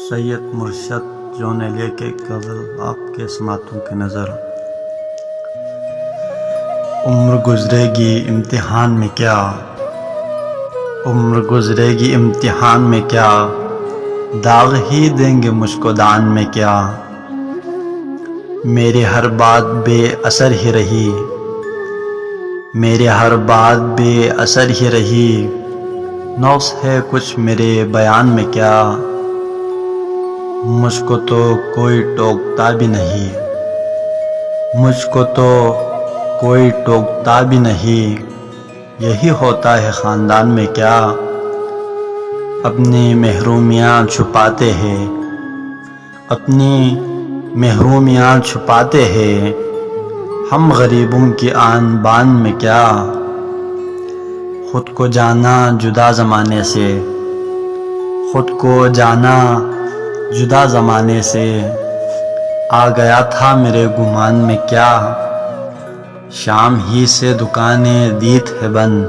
سید مرشد جون علیہ کے غزل آپ کے سماعتوں کی نظر۔ عمر گزرے گی امتحان میں کیا، عمر گزرے گی امتحان میں کیا، داغ ہی دیں گے مجھ کو دان میں کیا۔ میری ہر بات بے اثر ہی رہی، میری ہر بات بے اثر ہی رہی، نقص ہے کچھ میرے بیان میں کیا۔ مجھ کو تو کوئی ٹوکتا بھی نہیں، مجھ کو تو کوئی ٹوکتا بھی نہیں، یہی ہوتا ہے خاندان میں کیا۔ اپنی محرومیاں چھپاتے ہیں، اپنی محرومیاں چھپاتے ہیں، ہم غریبوں کی آن بان میں کیا۔ خود کو جانا جدا زمانے سے، خود کو جانا جدا زمانے سے، آ گیا تھا میرے گمان میں کیا۔ شام ہی سے دکانیں دیت ہے بند،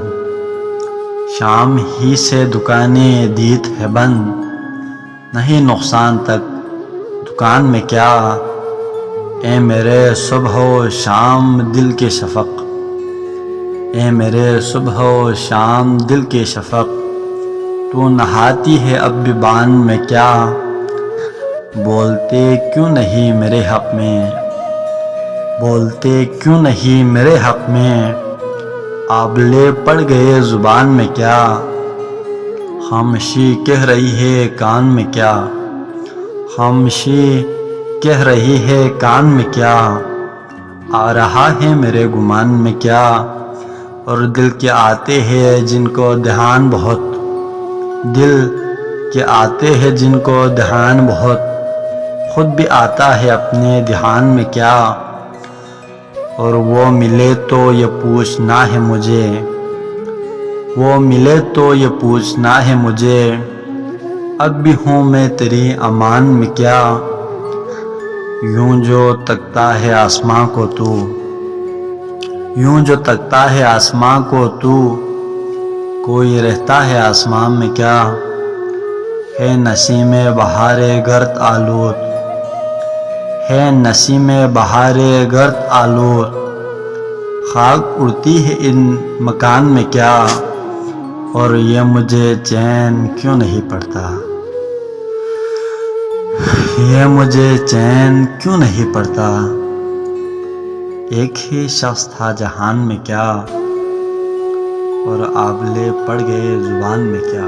شام ہی سے دکانیں دیت ہے بند، نہیں نقصان تک دکان میں کیا۔ اے میرے صبح و شام دل کے شفق، اے میرے صبح و شام دل کے شفق، تو نہاتی ہے اب بھی بان میں کیا۔ بولتے کیوں نہیں میرے حق میں، بولتے کیوں نہیں میرے حق میں، آبلے پڑ گئے زبان میں کیا۔ خاموشی کہہ رہی ہے کان میں کیا، خاموشی کہہ رہی ہے کان میں کیا۔ آ رہا ہے میرے گمان میں کیا، اور دل کے آتے ہیں جن کو دھیان بہت، دل کے آتے ہیں جن کو دھیان بہت، خود بھی آتا ہے اپنے دھیان میں کیا۔ اور وہ ملے تو یہ پوچھنا ہے مجھے، وہ ملے تو یہ پوچھنا ہے مجھے، اب بھی ہوں میں تیری امان میں کیا۔ یوں جو تکتا ہے آسماں کو تو، یوں جو تکتا ہے آسماں کو تو، کوئی رہتا ہے آسمان میں کیا۔ ہے نسیم بہار گرد آلود، ہے نسیم بہار گرد آلود، خاک اڑتی ہے ان مکان میں کیا۔ اور یہ مجھے چین کیوں نہیں پڑتا، یہ مجھے چین کیوں نہیں پڑتا، ایک ہی شخص تھا جہان میں کیا، اور آبلے پڑ گئے زبان میں کیا۔